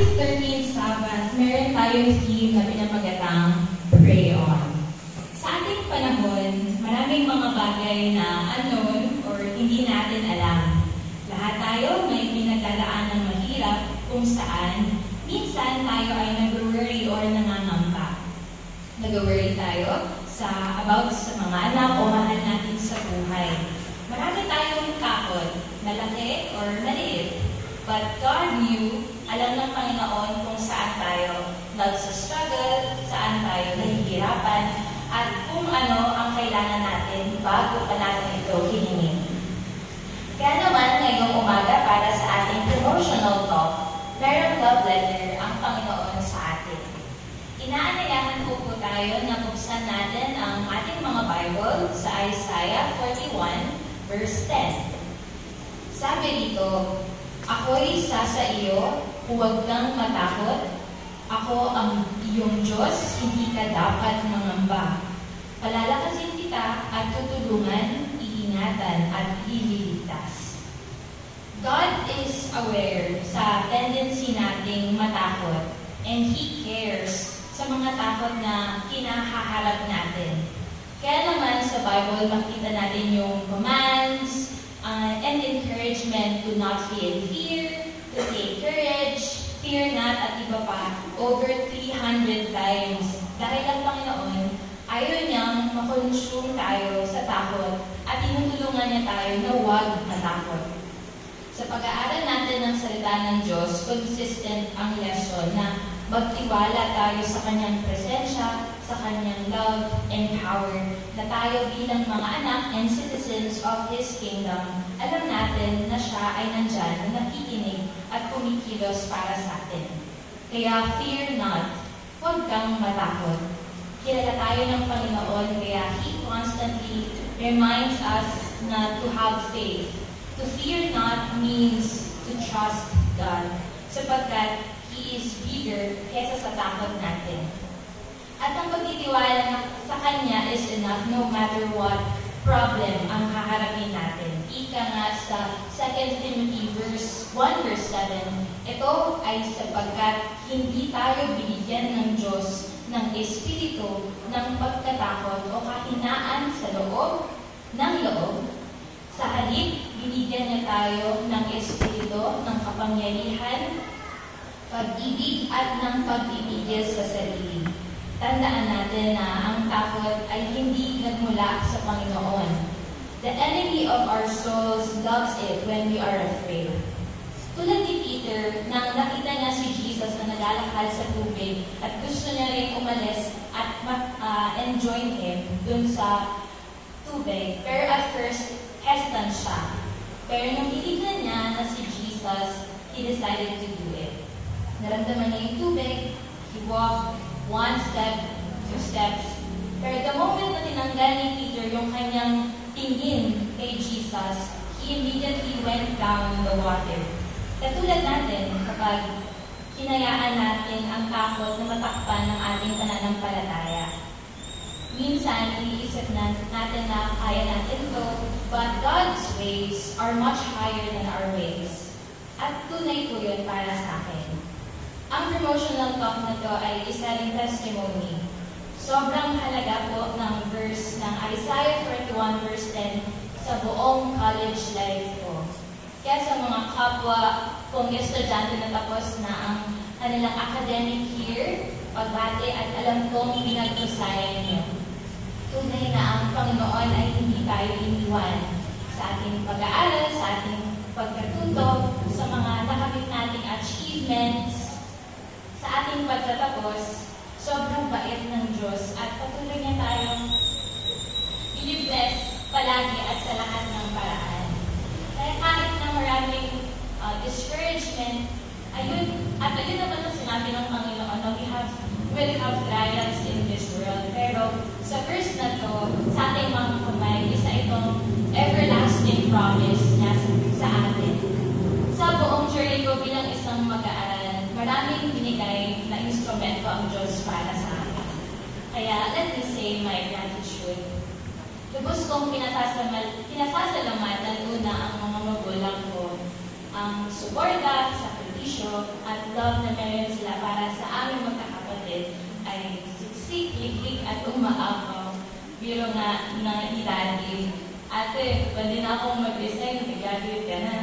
ating 13th Sabbath, meron tayong theme na pinapagatang Pray On. Sa ating panahon, maraming mga bagay na unknown or hindi natin alam. Lahat tayo may pinagdadaan ng mahirap kung saan minsan tayo ay nag-worry or nangangamba. Nag-worry tayo about sa mga anak o mahal natin sa buhay. Marami tayong takot, malaki or maliit. But God knew, alam ng Panginoon kung saan tayo nagsastruggle, saan tayo nahihirapan, at kung ano ang kailangan natin bago pa natin ito hilingin. Kaya naman ngayong umaga para sa ating promotional talk, merong love letter ang Panginoon sa atin. Inaanayahan po tayo na buksan natin ang ating mga Bible sa Isaiah 41 verse 10. Sabi dito, "Ako'y sa iyo, huwag kang matakot. Ako ang iyong Diyos, hindi ka dapat mangamba. Palalakasin kita at tutulungan, iingatan at ililigtas." God is aware sa tendency nating matakot, and He cares sa mga takot na kinahaharap natin. Kaya naman sa Bible, makita natin yung commands, and encouragement to not feel fear, to take courage, fear not, at iba pa, over 300 times. Dahil ang Panginoon, ayaw niyang makonsume tayo sa takot at tinutulungan niya tayo na huwag matakot. Sa pag-aaral natin ng salita ng Diyos, consistent ang lesson na magtiwala tayo sa Kanyang presensya, sa Kanyang love and power, na tayo bilang mga anak and citizens of His kingdom, alam natin na siya ay nandyan, na nakikinig at kumikilos para sa atin. Kaya fear not, huwag kang matakot. Kilala tayo ng Panginoon, kaya He constantly reminds us na to have faith. To fear not means to trust God, sapagkat He is bigger kesa sa takot natin. At ang pagtitiwala sa Kanya is enough no matter what problem ang haharapin natin. Ika nga sa 2 Timothy 1 verse 7, ito ay sapagkat hindi tayo binigyan ng Diyos ng espiritu ng pagkatakot o kahinaan sa loob. Sa halip, binigyan niya tayo ng espiritu ng kapangyarihan, pag-ibig at ng pag-ibigil sa sarili. Tandaan natin na ang takot ay hindi nagmula sa Panginoon. The enemy of our souls loves it when we are afraid. Tulad ni Peter, nang nakita niya si Jesus na naglalakad sa tubig at gusto niya rin umalis at and join Him dun sa tubig. Pero at first, hesitant siya. Pero nung tinignan niya na si Jesus, he decided to do it. Naramdaman niya yung tubig, he walked 1 step, 2 steps. Pero the moment na tinanggal ni Peter yung kanyang tingin kay Jesus, he immediately went down the water. Katulad natin, kapag hinayaan natin ang takot na matakpan ng ating pananampalataya. Minsan, iniisip natin na kaya natin ito, but God's ways are much higher than our ways. At tunay po yun para sa akin. Ang promotional talk na to ay isa ring testimony. Sobrang halaga po ng verse ng Isaiah 41 verse 10 sa buong college life ko. Kaya sa mga kapwa kong estudyante na tapos na ang kanilang academic year, pagbati at alam kong pinag-usayan niyo. Tunay na ang Panginoon ay hindi tayo iniwan sa ating pag-aaral, sa ating pagkatuto, sa mga nakamit nating achievements, sa ating pagtatapos. Sobrang bait ng Diyos at patuloy niya tayong i-bless palagi at sa lahat ng paraan. Kaya kahit na maraming discouragement, ayun naman ang sinabi ng Panginoon na will have trials in this world. Pero sa verse na to, sa ating mga kamay, isa itong everlasting promise niya sa atin. Sa buong journey ko bilang isang mag-aaral, maraming binigay na instrumento ang Diyos para sa akin. Kaya let me say my gratitude. Lubos kong pinasasalamatan una ang mga magulang ko, ang suporta, sakripisyo, sakripisyo at love na meron sila para sa aming magkakapatid ay siksik, liklik at umaapaw. Biro nga na idadi. Ate, pwede na akong mag-resign, mag-graduate ka na.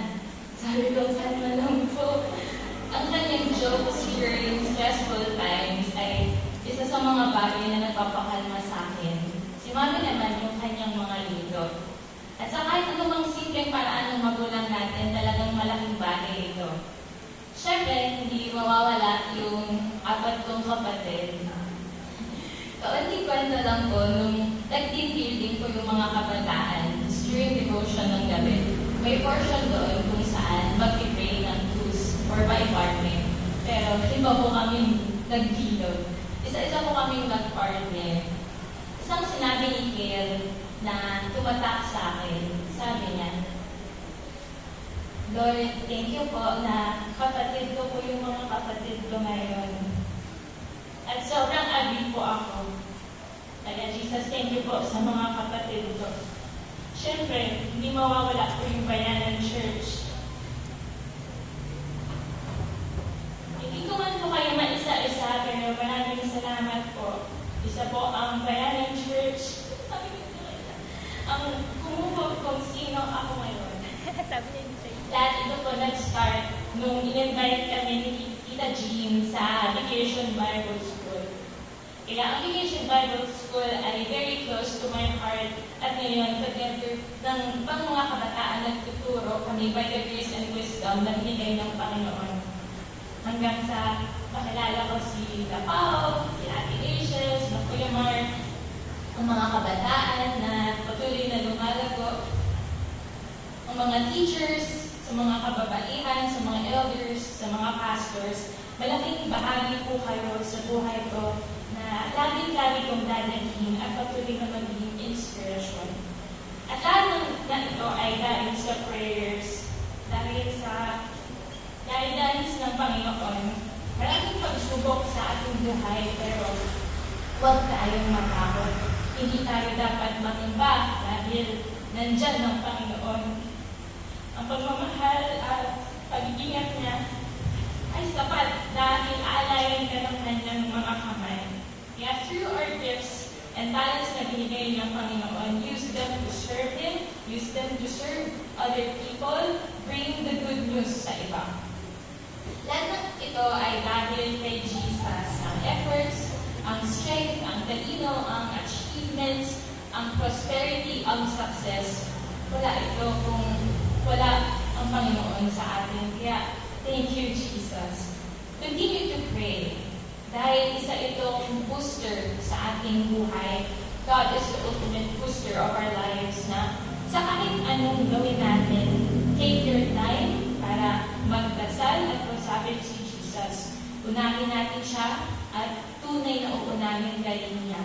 Sabi ko, sana lang po. Ang kanyang jokes during stressful times ay isa sa mga bagay na nagpapakalma sa akin. Si Mami naman yung kanyang mga luto. At sa kahit anumang simpleng paraan ng magulang natin, talagang malaking bagay ito. Siyempre, hindi mawawala yung 4 kong kapatid. Kaunting kwento lang po, nung nag-team building ko yung mga kabataan during devotion ng gabi, may portion doon kung saan mag-pray ng twos or by partner. Pero iba po kami nag-bilog. Isa-isa po kami nag-partner. Isang sinabi ni Kale na tumatak sa akin. Sabi niya, Lord, thank you po na kapatid ko po yung mga kapatid ko ngayon. At sobrang agree po ako. Kaya Jesus, thank you po sa mga kapatid ko. Siyempre, hindi mawawala po yung Bayanan Church. Hindi ko man po kayo maisa-isa, pero maraming salamat po. Isa po ang Bayanan Church. Sabi ko talaga, ang kumubog kung sino ako ngayon. Sabi niya sa iyo. Lahat ito po nag-start nung in-invite kami ni Tita Jean sa Vacation Bible School. Kaya ang Vacation Bible School ay very close to my heart. At ngayon, together ng mga kabataan nagtuturo kami by the grace and wisdom na binigay ng Panginoon. Hanggang sa makilala ko si Pao, si Ate Asian, si Kuya Mark, ang mga kabataan na patuloy na lumalago, ang mga teachers, sa mga kababaihan, sa mga elders, sa mga pastors. Malaking bahagi po kayo sa buhay ko na lagi-lagi kong dadalhin at patuloy na magiging inspiration. At lahat na ito ay dahil sa prayers, dahil ng Panginoon. Maraming pagsubok sa ating buhay, pero huwag tayong matakot. Hindi tayo dapat magimba dahil nandyan ng Panginoon. Ang pagmamahal at pag-iingat niya ay sapat dahil aalayan ka ng kanyang mga kamay. Kaya through our gifts and talents na binigay ng Panginoon, use them to serve Him, use them to serve other people, bring the good news sa iba. Lahat ng ito ay dahil kay Jesus. Ang efforts, ang strength, ang talino, ang achievements, ang prosperity, ang success. Wala ito kung wala ang Panginoon sa atin. Kaya, thank you, Jesus. Continue to pray. Dahil isa itong booster sa ating buhay. God is the ultimate booster of our lives na sa kahit anong gawin natin, take your time para magdasal at masabit si Jesus. Unahin natin siya at tunay na uunahin galing niya.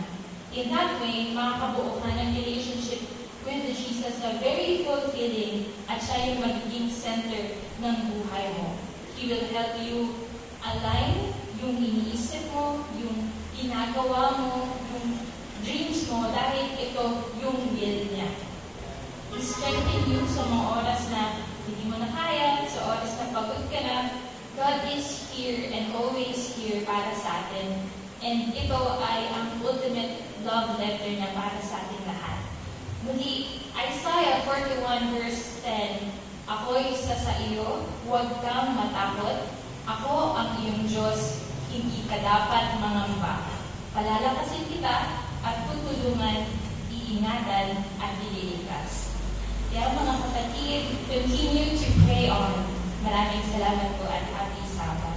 In that way, makakabuo ka ng relationship with Jesus na very fulfilling at siya yung magiging center ng buhay mo. He will help you align yung iniisip mo, yung ginagawa mo, yung dreams mo, dahil ito yung will niya. I-strengthen you sa mga oras na hindi mo na kaya, sa oras na pagod ka na. God is here and always here para sa atin. And ito ay ang ultimate love letter niya para sa ating lahat. Muli, Isaiah 41 verse 10, Ako'y isa sa iyo, huwag kang matakot. Ako ang iyong Diyos, hindi ka dapat mangamba. Palalakasin kita at tutulungan, iingatan at ililigtas. Kaya mga kapatid, continue to pray on. Maraming salamat po at happy Sabbath.